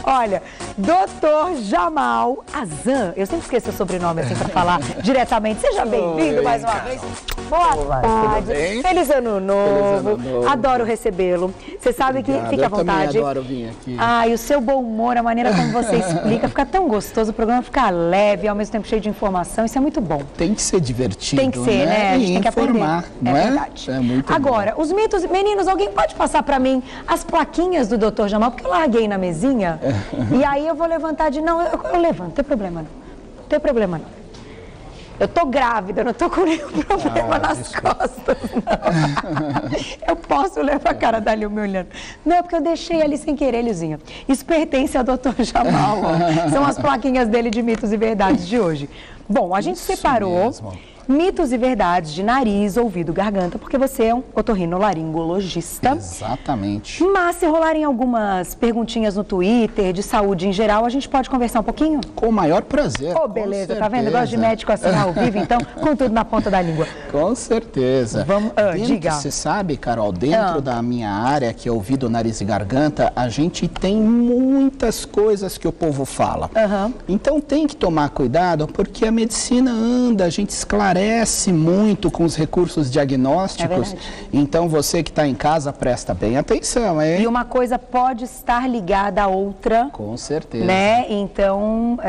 Olha, Dr. Jamal Azan, eu sempre esqueço o sobrenome assim para falar diretamente. Seja bem-vindo mais uma vez. Boa tarde. Feliz ano novo. Adoro recebê-lo. Você sabe que fica à vontade. Eu adoro vir aqui. E o seu bom humor, a maneira como você explica, fica tão gostoso, o programa fica leve, ao mesmo tempo cheio de informação, isso é muito bom. Tem que ser divertido, tem que ser, né? A gente tem que informar, aprender. Não é? Verdade. É muito Agora, bom. Os mitos, meninos, alguém pode passar para mim as plaquinhas do Dr. Jamal, porque eu larguei na mesinha, e aí eu vou levantar não, eu levanto, não tem problema não. Não tem problema não. Eu tô grávida, não tô com nenhum problema nas costas, não. Eu posso levar a cara dali me olhando. Não, porque eu deixei ali sem querer, Lizinha. Isso pertence ao Dr. Jamal, ó. São as plaquinhas dele de mitos e verdades de hoje. Bom, a gente separou mitos e verdades de nariz, ouvido, garganta, porque você é um otorrinolaringologista. Exatamente. Mas se rolarem algumas perguntinhas no Twitter, de saúde em geral, a gente pode conversar um pouquinho? Com o maior prazer. Beleza, tá vendo? Eu gosto de médico assim ao vivo, então, com tudo na ponta da língua. Com certeza. Vamos, diga. Você sabe, Carol, dentro da minha área, que é ouvido, nariz e garganta, a gente tem muitas coisas que o povo fala. Então tem que tomar cuidado, porque a medicina anda, a gente esclarece muito com os recursos diagnósticos. Então você que está em casa, presta bem atenção, hein? E uma coisa pode estar ligada à outra. Com certeza. Né? Então,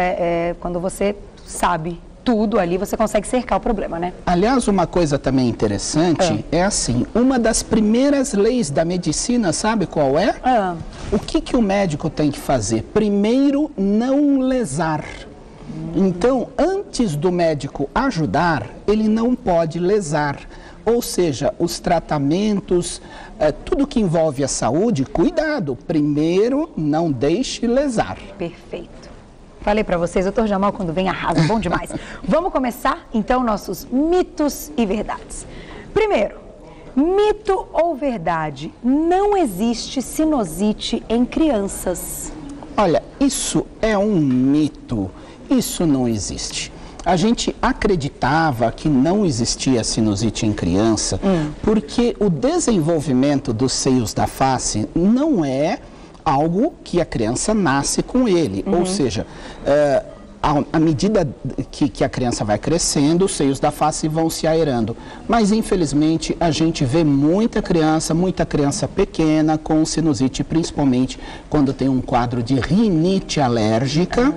quando você sabe tudo ali, você consegue cercar o problema, né? Aliás, uma coisa também interessante é assim, uma das primeiras leis da medicina, sabe qual é? O que o médico tem que fazer? Primeiro, não lesar. Então, antes do médico ajudar, ele não pode lesar. Ou seja, os tratamentos, tudo que envolve a saúde, cuidado. Primeiro, não deixe lesar. Perfeito. Falei para vocês, Dr. Jamal, quando vem arrasa, bom demais. Vamos começar, então, nossos mitos e verdades. Primeiro, mito ou verdade, não existe sinusite em crianças. Olha, isso é um mito. Isso não existe. A gente acreditava que não existia sinusite em criança porque o desenvolvimento dos seios da face não é algo que a criança nasce com ele. Ou seja, à medida que a criança vai crescendo, os seios da face vão se aerando. Mas, infelizmente, a gente vê muita criança pequena com sinusite, principalmente quando tem um quadro de rinite alérgica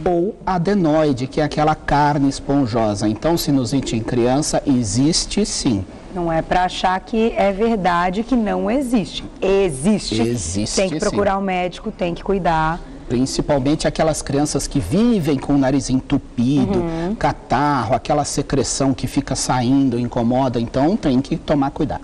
ou adenoide, que é aquela carne esponjosa. Então, sinusite em criança existe sim. Não é para achar que é verdade que não existe. Existe. Existe, tem que procurar um médico, tem que cuidar. Principalmente aquelas crianças que vivem com o nariz entupido, catarro, aquela secreção que fica saindo, incomoda. Então, tem que tomar cuidado.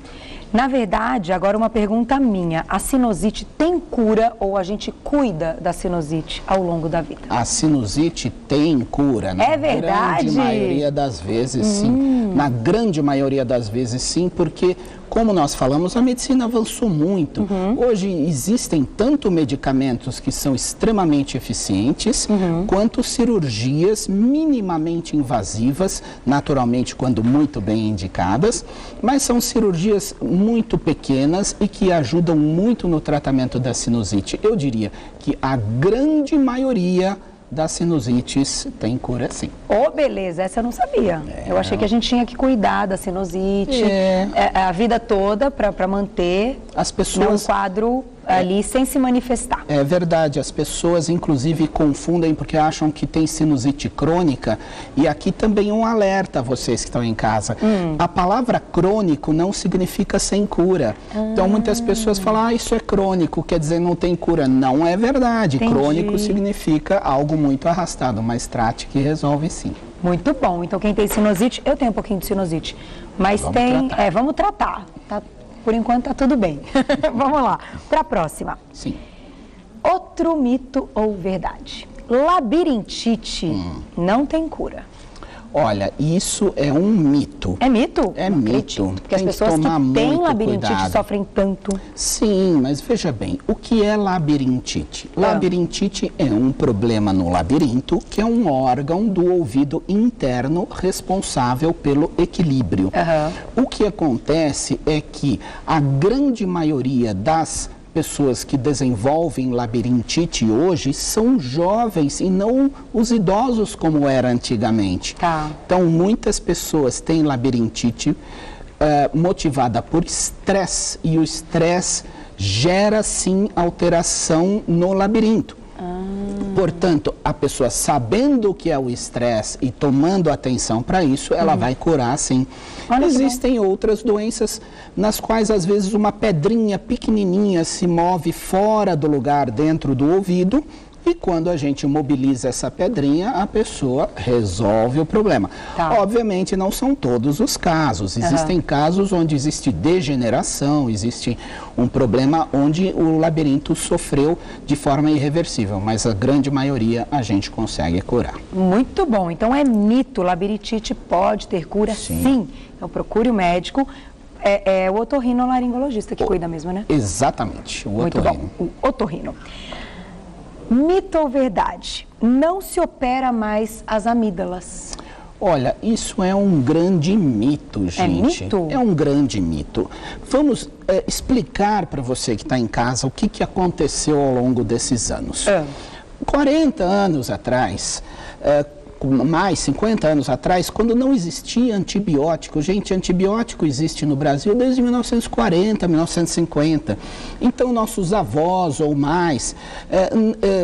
Na verdade, agora uma pergunta minha, a sinusite tem cura ou a gente cuida da sinusite ao longo da vida? A sinusite tem cura, né? É verdade? Na grande maioria das vezes, sim. Na grande maioria das vezes, sim, porque, como nós falamos, a medicina avançou muito. Hoje existem tanto medicamentos que são extremamente eficientes, quanto cirurgias minimamente invasivas, naturalmente quando muito bem indicadas, mas são cirurgias muito pequenas e que ajudam muito no tratamento da sinusite. Eu diria que a grande maioria das sinusites tem cura sim. Beleza, essa eu não sabia. Eu achei que a gente tinha que cuidar da sinusite a vida toda para manter as pessoas um quadro ali sem se manifestar. É verdade, as pessoas inclusive confundem porque acham que tem sinusite crônica e aqui também um alerta a vocês que estão em casa. A palavra crônico não significa sem cura. Então muitas pessoas falam, isso é crônico, quer dizer não tem cura. Não é verdade. Entendi. Crônico significa algo muito arrastado, mas trate que resolve sim. Muito bom. Então quem tem sinusite, eu tenho um pouquinho de sinusite, mas vamos tratar. Tá? Por enquanto tá tudo bem. Vamos lá, para a próxima. Sim. Outro mito ou verdade? Labirintite não tem cura. Olha, isso é um mito. É mito? É não mito. Acredito, porque tem as pessoas que têm labirintite cuidado. sofrem tanto. Sim, mas veja bem, o que é labirintite? Labirintite é um problema no labirinto, que é um órgão do ouvido interno responsável pelo equilíbrio. O que acontece é que a grande maioria das pessoas que desenvolvem labirintite hoje são jovens e não os idosos como era antigamente. Tá. Então, muitas pessoas têm labirintite motivada por estresse, e o estresse gera, sim, alteração no labirinto. Portanto, a pessoa sabendo o que é o estresse e tomando atenção para isso, ela vai curar, sim. Existem outras doenças nas quais, às vezes, uma pedrinha pequenininha se move fora do lugar, dentro do ouvido, e quando a gente mobiliza essa pedrinha, a pessoa resolve o problema. Tá. Obviamente, não são todos os casos. Existem casos onde existe degeneração, existe um problema onde o labirinto sofreu de forma irreversível, mas a grande maioria a gente consegue curar. Muito bom. Então é mito, labirintite pode ter cura? Sim. Então procure o médico. É o otorrinolaringologista que cuida mesmo, né? Exatamente, o Muito otorrino. bom, o otorrino. Mito ou verdade? Não se opera mais as amígdalas. Olha, isso é um grande mito, gente. É mito? É um grande mito. Vamos explicar para você que está em casa o que aconteceu ao longo desses anos. 40 anos atrás, mais 50 anos atrás, quando não existia antibiótico. Gente, antibiótico existe no Brasil desde 1940, 1950. Então, nossos avós ou mais,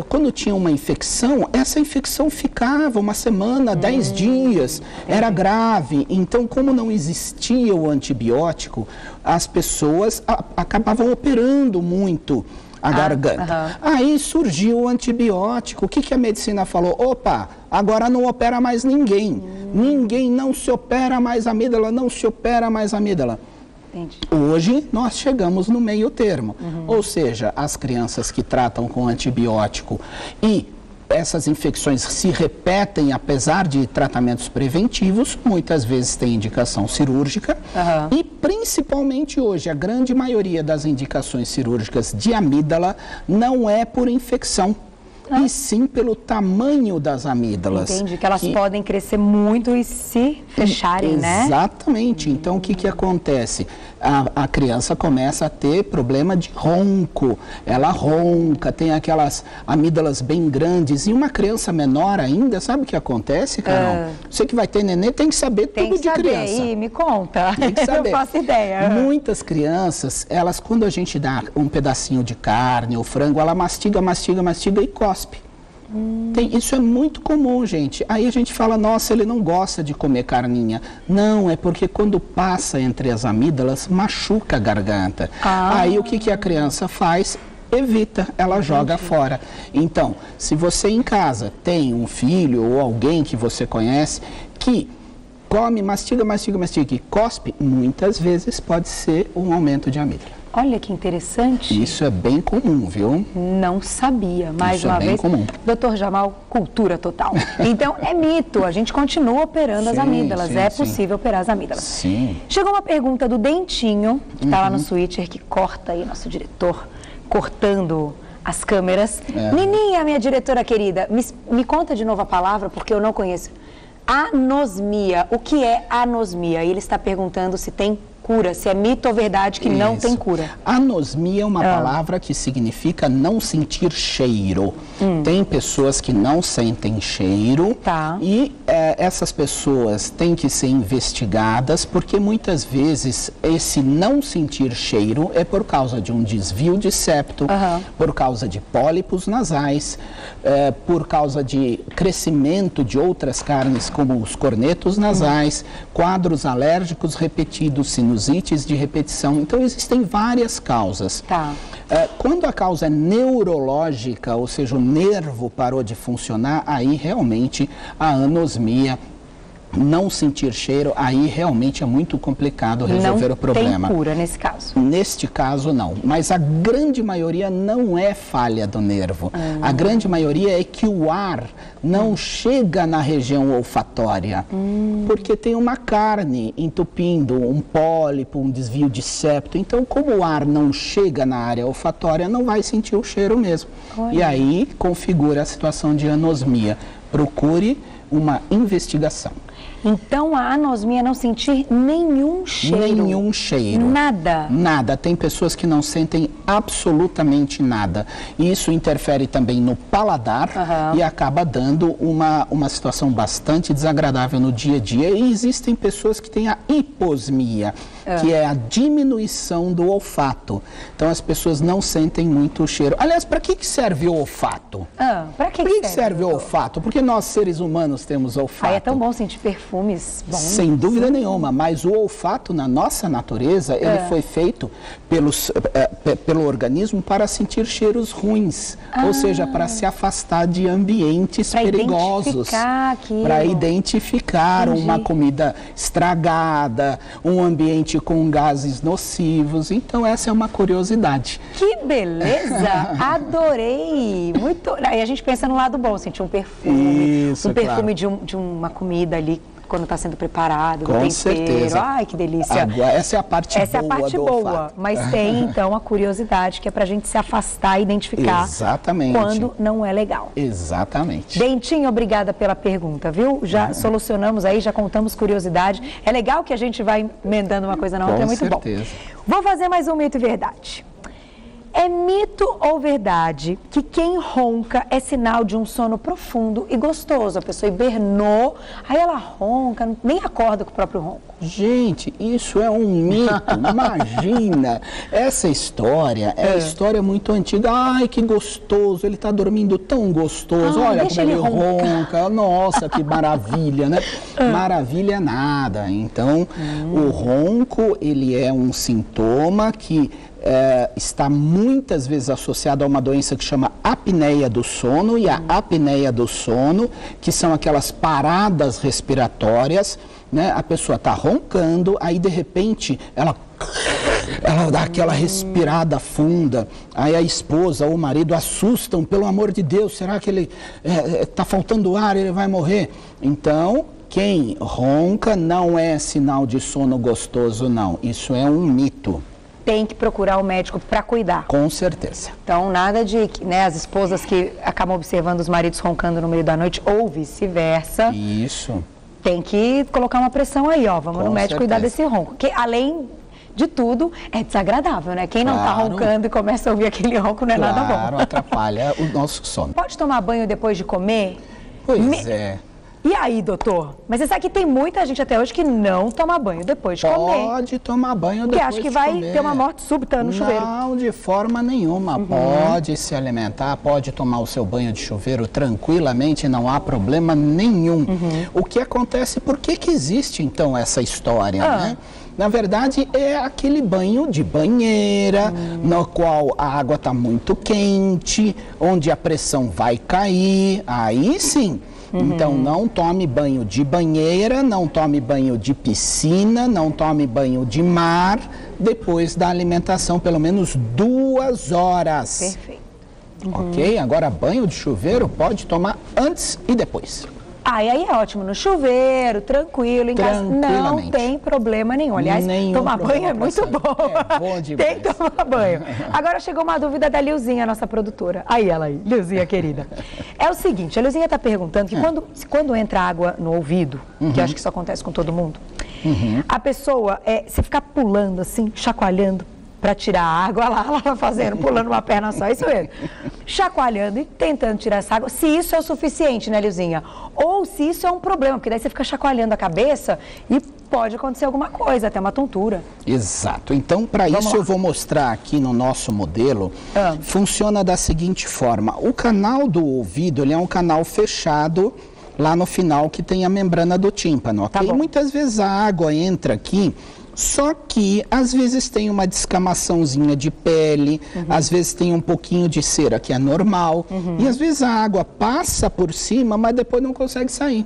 quando tinha uma infecção, essa infecção ficava uma semana, 10 dias, era grave. Então, como não existia o antibiótico, as pessoas acabavam operando muito a garganta. Aí surgiu o antibiótico. O que a medicina falou? Opa, agora não opera mais ninguém. Ninguém, não se opera mais a amígdala, não se opera mais a amígdala. Entendi. Hoje nós chegamos no meio termo. Ou seja, as crianças que tratam com antibiótico e essas infecções se repetem apesar de tratamentos preventivos, muitas vezes tem indicação cirúrgica e principalmente hoje a grande maioria das indicações cirúrgicas de amígdala não é por infecção, e sim pelo tamanho das amígdalas. Entendi, que elas podem crescer muito e se fecharem, né? Exatamente. Então, o que acontece? A criança começa a ter problema de ronco. Ela ronca, tem aquelas amígdalas bem grandes. E uma criança menor ainda, sabe o que acontece, Carol? Você que vai ter neném tem que saber tudo de criança. Aí, me conta. Tem que saber. Eu faço ideia. Muitas crianças, elas, quando a gente dá um pedacinho de carne ou frango, ela mastiga, mastiga, mastiga e cospe. Isso é muito comum, gente. Aí a gente fala, nossa, ele não gosta de comer carninha. Não, é porque quando passa entre as amígdalas, machuca a garganta. Aí o que a criança faz? Evita, ela joga fora. Então, se você em casa tem um filho ou alguém que você conhece que come, mastiga, mastiga, mastiga e cospe, muitas vezes pode ser um aumento de amígdala. Olha que interessante. Isso é bem comum, viu? Não sabia. Mais uma vez, comum. Dr. Jamal, cultura total. Então, é mito. A gente continua operando as amígdalas. É possível operar as amígdalas. Sim. Chegou uma pergunta do Dentinho, que está lá no Switcher, que corta aí, nosso diretor, cortando as câmeras. Nininha, minha diretora querida, me conta de novo a palavra, porque eu não conheço. Anosmia. O que é anosmia? E ele está perguntando se tem cura, se é mito ou verdade que não tem cura. Anosmia é uma palavra que significa não sentir cheiro. Tem pessoas que não sentem cheiro e essas pessoas têm que ser investigadas porque muitas vezes esse não sentir cheiro é por causa de um desvio de septo, por causa de pólipos nasais, por causa de crescimento de outras carnes como os cornetos nasais, quadros alérgicos repetidos, sinusites de repetição. Então, existem várias causas. Quando a causa é neurológica, ou seja, o nervo parou de funcionar, aí realmente a anosmia, não sentir cheiro, aí realmente é muito complicado resolver o problema. Não tem cura nesse caso? Neste caso, não. Mas a grande maioria não é falha do nervo. A grande maioria é que o ar não chega na região olfatória, porque tem uma carne entupindo, um pólipo, um desvio de septo. Então, como o ar não chega na área olfatória, não vai sentir o cheiro mesmo. E aí configura a situação de anosmia. Procure uma investigação. Então a anosmia é não sentir nenhum cheiro. Nenhum cheiro. Nada. Nada. Tem pessoas que não sentem absolutamente nada. E isso interfere também no paladar e acaba dando uma situação bastante desagradável no dia a dia. E existem pessoas que têm a hiposmia, que é a diminuição do olfato. Então as pessoas não sentem muito o cheiro. Aliás, para que serve o olfato? Para que serve o olfato? Porque nós, seres humanos, temos olfato. É tão bom sentir perfumes bons. Sem dúvida nenhuma, mas o olfato na nossa natureza, ele foi feito pelo organismo para sentir cheiros ruins, ou seja, para se afastar de ambientes perigosos, para identificar uma comida estragada, um ambiente com gases nocivos. Então essa é uma curiosidade. Que beleza! Adorei! Muito. Aí a gente pensa no lado bom, sentir um perfume, perfume de uma comida ali quando está sendo preparado, com tempero. Certeza. Ai, que delícia. Essa é a parte boa. Mas tem então a curiosidade que é para a gente se afastar e identificar quando não é legal. Exatamente. Dentinho, obrigada pela pergunta, viu? Já solucionamos aí, já contamos curiosidade. É legal que a gente vai emendando uma coisa na outra, é muito bom. Vou fazer mais um mito e verdade. É mito ou verdade que quem ronca é sinal de um sono profundo e gostoso? A pessoa hibernou, aí ela ronca, nem acorda com o próprio ronco. Gente, isso é um mito, imagina. Essa história é uma história muito antiga. Ai, que gostoso, ele está dormindo tão gostoso. Olha como ele ronca. Nossa, que maravilha, né? Maravilha nada. Então, o ronco, ele é um sintoma que está muitas vezes associado a uma doença que chama apneia do sono, e a apneia do sono, que são aquelas paradas respiratórias, né? A pessoa está roncando, aí de repente ela dá aquela respirada funda, aí a esposa ou o marido assustam, pelo amor de Deus, será que ele está faltando ar, ele vai morrer? Então, quem ronca não é sinal de sono gostoso, não, isso é um mito. Tem que procurar o médico para cuidar. Com certeza. Então, nada de, né, as esposas que acabam observando os maridos roncando no meio da noite ou vice-versa. Isso. Tem que colocar uma pressão aí, ó, vamos no médico cuidar desse ronco. Que, além de tudo, é desagradável, né? Quem não tá roncando e começa a ouvir aquele ronco não é nada bom. Claro, atrapalha o nosso sono. Pode tomar banho depois de comer? Pois é. E aí, doutor? Mas você sabe que tem muita gente até hoje que não toma banho depois de comer. Pode tomar banho depois de comer. Porque acha que vai ter uma morte súbita no chuveiro. Não, de forma nenhuma. Pode se alimentar, pode tomar o seu banho de chuveiro tranquilamente, não há problema nenhum. O que acontece, por que existe então essa história, né? Na verdade, é aquele banho de banheira, no qual a água está muito quente, onde a pressão vai cair, aí sim. Então, não tome banho de banheira, não tome banho de piscina, não tome banho de mar, depois da alimentação, pelo menos 2 horas. Perfeito. Ok? Agora, banho de chuveiro pode tomar antes e depois. E aí é ótimo, no chuveiro, tranquilo, em casa, não tem problema nenhum. Aliás, tomar banho é muito bom. É bom demais. Tem que tomar banho. Agora chegou uma dúvida da Lilzinha, nossa produtora. Aí ela aí, Lilzinha querida. É o seguinte, a Lilzinha está perguntando que quando entra água no ouvido, que eu acho que isso acontece com todo mundo, a pessoa, se ficar pulando assim, chacoalhando, para tirar a água, ela vai fazendo, pulando uma perna só, isso mesmo. Chacoalhando e tentando tirar essa água, se isso é o suficiente, né, Lilzinha? Ou se isso é um problema, porque daí você fica chacoalhando a cabeça e pode acontecer alguma coisa, até uma tontura. Exato. Então, para isso eu vou mostrar aqui no nosso modelo, funciona da seguinte forma. O canal do ouvido, ele é um canal fechado lá no final que tem a membrana do tímpano, ok? Muitas vezes a água entra aqui, só que às vezes tem uma descamaçãozinha de pele, às vezes tem um pouquinho de cera, que é normal, e às vezes a água passa por cima, mas depois não consegue sair.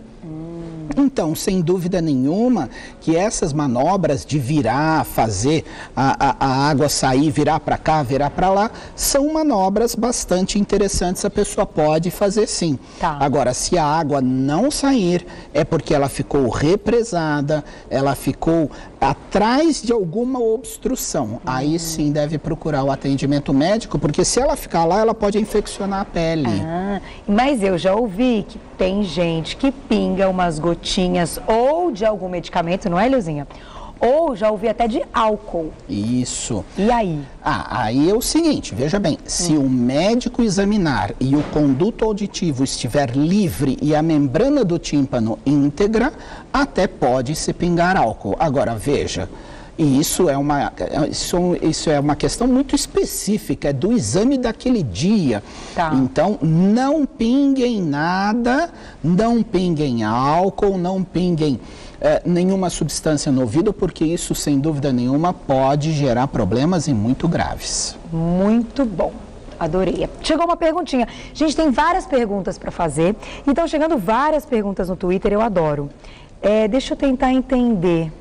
Então, sem dúvida nenhuma, que essas manobras de virar, fazer a água sair, virar para cá, virar para lá, são manobras bastante interessantes, a pessoa pode fazer sim. Agora, se a água não sair, é porque ela ficou represada, ela ficou atrás de alguma obstrução, aí sim deve procurar o atendimento médico, porque se ela ficar lá, ela pode infeccionar a pele. Mas eu já ouvi que tem gente que pinga umas gotinhas ou de algum medicamento, não é, Luzinha? Ou já ouvi até de álcool. Isso. E aí? Aí é o seguinte, veja bem, se o médico examinar e o conduto auditivo estiver livre e a membrana do tímpano íntegra, até pode se pingar álcool. Agora, veja, isso é uma questão muito específica, é do exame daquele dia. Tá. Então, não pinguem nada, não pinguem álcool, não pinguem nenhuma substância no ouvido, porque isso, sem dúvida nenhuma, pode gerar problemas e muito graves. Muito bom. Adorei. Chegou uma perguntinha. Gente, tem várias perguntas para fazer. Então, chegando várias perguntas no Twitter, eu adoro. Deixa eu tentar entender.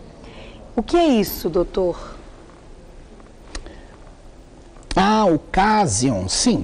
O que é isso, doutor? O Casion, sim.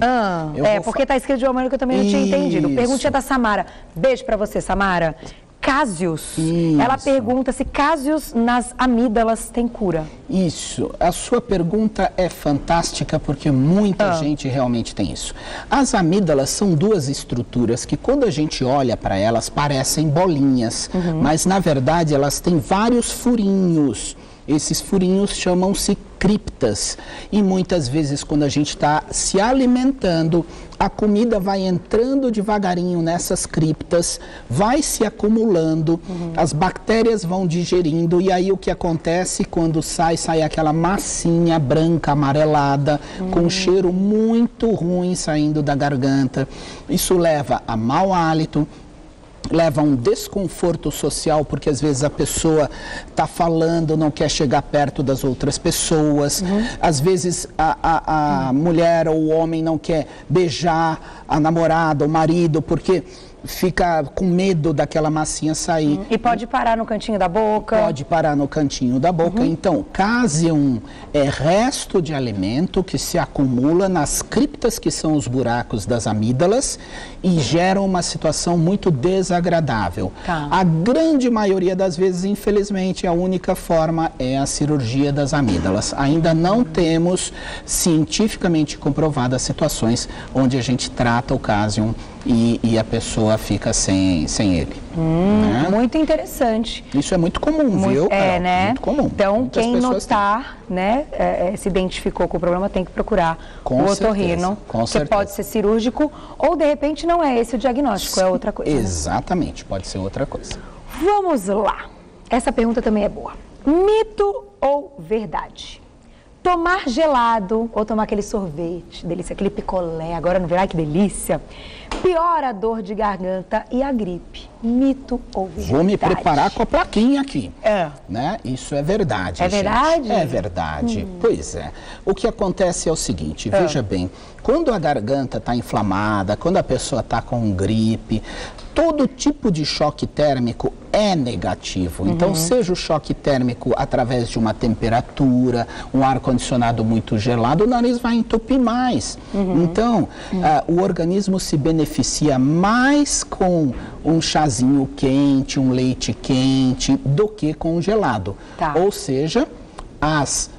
Porque está escrito de uma maneira que eu também não tinha entendido. Perguntinha da Samara. Beijo para você, Samara. Cásius, ela pergunta se cásius nas amígdalas tem cura. Isso, a sua pergunta é fantástica porque muita gente realmente tem isso. As amígdalas são duas estruturas que quando a gente olha para elas parecem bolinhas, mas na verdade elas têm vários furinhos. Esses furinhos chamam-se criptas e muitas vezes quando a gente está se alimentando, a comida vai entrando devagarinho nessas criptas, vai se acumulando, as bactérias vão digerindo e aí o que acontece quando sai aquela massinha branca, amarelada, com um cheiro muito ruim saindo da garganta. Isso leva a mau hálito, leva a um desconforto social, porque às vezes a pessoa está falando, não quer chegar perto das outras pessoas. Às vezes a mulher ou o homem não quer beijar a namorada, o marido, porque fica com medo daquela massinha sair. E pode parar no cantinho da boca. Pode parar no cantinho da boca. Então, cásion é resto de alimento que se acumula nas criptas, que são os buracos das amígdalas, e gera uma situação muito desagradável. A grande maioria das vezes, infelizmente, a única forma é a cirurgia das amígdalas. Ainda não temos cientificamente comprovadas situações onde a gente trata o cásion e a pessoa fica sem ele. Né? Muito interessante. Isso é muito comum, viu? Né? Muito comum. Então, muitas quem notar, né, se identificou com o problema, tem que procurar o otorrino, que pode ser cirúrgico, ou de repente não é esse o diagnóstico, é outra coisa. Exatamente, pode ser outra coisa. Vamos lá. Essa pergunta também é boa. Mito ou verdade? Tomar gelado ou tomar aquele sorvete, delícia, aquele picolé, agora no verão, ai que delícia, piora a dor de garganta e a gripe. Mito ou verdade? Vou me preparar com a plaquinha aqui. Né? Isso é verdade, É verdade? Gente. É verdade. Pois é. O que acontece é o seguinte, veja bem, quando a garganta está inflamada, quando a pessoa está com gripe, todo tipo de choque térmico é negativo. Então, seja o choque térmico através de uma temperatura, um ar-condicionado muito gelado, o nariz vai entupir mais. Então, o organismo se beneficia mais com um chazinho quente, um leite quente, do que com gelado. Ou seja, as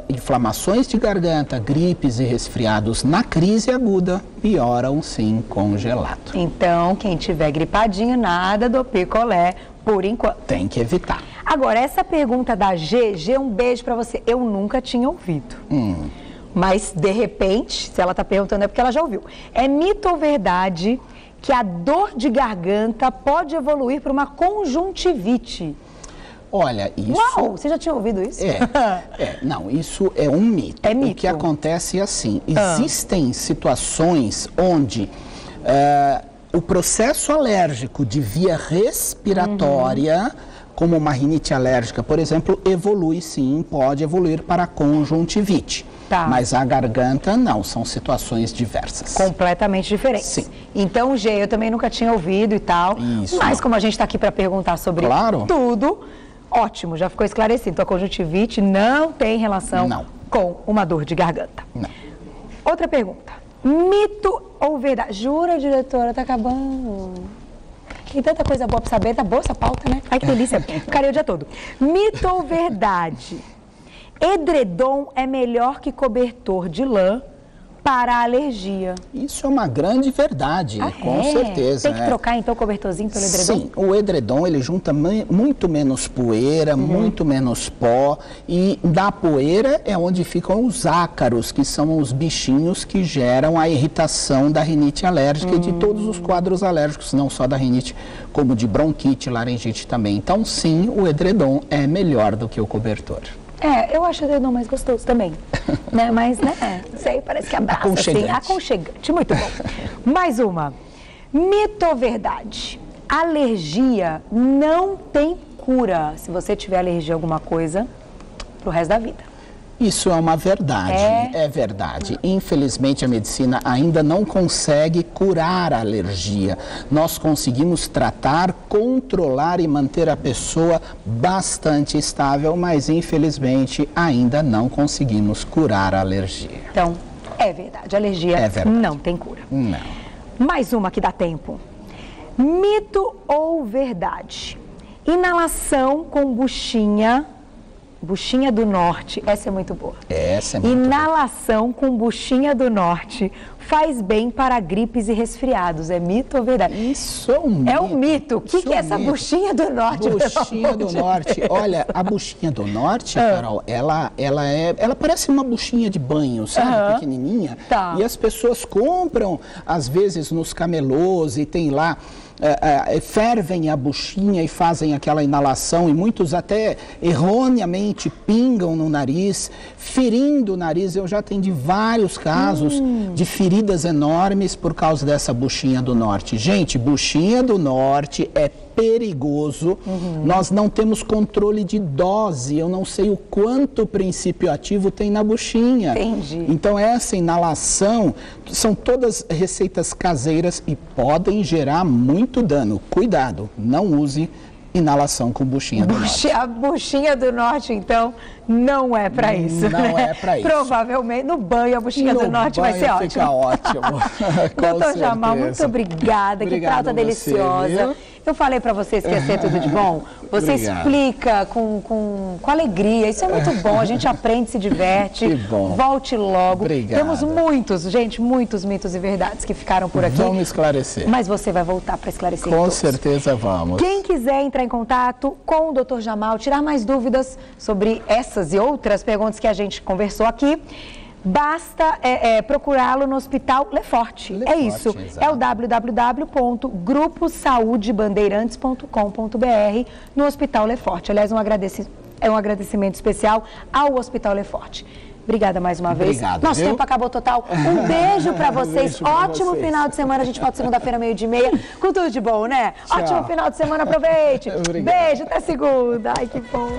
inflamações de garganta, gripes e resfriados na crise aguda pioram sim com gelado. Então, quem tiver gripadinho, nada do picolé por enquanto. Tem que evitar. Agora, essa pergunta da G, um beijo pra você. Eu nunca tinha ouvido. Mas, de repente, se ela tá perguntando é porque ela já ouviu. É mito ou verdade que a dor de garganta pode evoluir para uma conjuntivite? Olha, isso... Uau, você já tinha ouvido isso? Não, isso é um mito. É mito. O que acontece é assim, existem situações onde o processo alérgico de via respiratória, como uma rinite alérgica, por exemplo, evolui sim, pode evoluir para a conjuntivite. Mas a garganta não, são situações diversas. Completamente diferentes. Sim. Então, G, eu também nunca tinha ouvido e tal. Isso. Mas como a gente está aqui para perguntar sobre tudo, ótimo, já ficou esclarecido. Então, a conjuntivite não tem relação com uma dor de garganta. Não. Outra pergunta. Mito ou verdade? Jura, diretora, tá acabando. Tem tanta coisa boa pra saber, tá boa essa pauta, né? Ai, que delícia. Ficaria o dia todo. Mito ou verdade? Edredom é melhor que cobertor de lã para a alergia. Isso é uma grande verdade, com certeza. Tem que trocar então o cobertorzinho pelo edredom? Sim, o edredom ele junta muito menos poeira, muito menos pó, e da poeira é onde ficam os ácaros, que são os bichinhos que geram a irritação da rinite alérgica e de todos os quadros alérgicos, não só da rinite, como de bronquite, laringite também. Então sim, o edredom é melhor do que o cobertor. Eu acho o edredom mais gostoso também, né? Mas, né, sei, parece que abraça, aconchegante. Assim, aconchegante, muito bom. Mais uma. Mito ou verdade? Alergia não tem cura se você tiver alergia a alguma coisa pro resto da vida. Isso é uma verdade, é verdade. Infelizmente, a medicina ainda não consegue curar a alergia. Nós conseguimos tratar, controlar e manter a pessoa bastante estável, mas infelizmente ainda não conseguimos curar a alergia. Então, é verdade, alergia não tem cura. Não. Mais uma que dá tempo. Mito ou verdade? Inalação com buchinha do norte, essa é muito boa. Essa é muito boa. Inalação com buchinha do norte faz bem para gripes e resfriados. É mito ou verdade? Isso é um mito. É um mito. O que é essa buchinha do norte? Buchinha do norte. Olha, a buchinha do norte, Carol, ela parece uma buchinha de banho, sabe? Pequenininha. Tá. E as pessoas compram, às vezes, nos camelôs e tem lá... fervem a buchinha e fazem aquela inalação e muitos até erroneamente pingam no nariz, ferindo o nariz. Eu já atendi vários casos de feridas enormes por causa dessa buchinha do norte. Gente, buchinha do norte é perigoso, nós não temos controle de dose, eu não sei o quanto princípio ativo tem na buchinha. Entendi. Então essa inalação são todas receitas caseiras e podem gerar muito dano. Cuidado, não use inalação com buchinha do norte. A buchinha do norte, então, não é para isso. Não é para isso. Provavelmente no banho a buchinha do norte vai ser ótima. Fica ótimo. Doutor Jamal, muito obrigada. Que prata deliciosa. Eu falei para você esquecer tudo de bom. Você explica com alegria. Isso é muito bom. A gente aprende, se diverte. Que bom. Volte logo. Obrigado. Temos muitos mitos e verdades que ficaram por aqui. Vamos esclarecer. Mas você vai voltar para esclarecer Com todos. certeza vamos. Quem quiser entrar em contato com o Dr. Jamal, tirar mais dúvidas sobre essas e outras perguntas que a gente conversou aqui, basta procurá-lo no Hospital Lefort. É isso. Exato. É o www.gruposaudebandeirantes.com.br no Hospital Lefort. Aliás, um agradecimento especial ao Hospital Lefort. Obrigada mais uma vez. Obrigado, Nosso tempo acabou total. Um beijo pra vocês. Beijo pra Ótimo vocês. final de semana. A gente volta segunda-feira, 12:30. Com tudo de bom, né? Tchau. Ótimo final de semana. Aproveite. Obrigado. Beijo. Até segunda. Ai, que bom.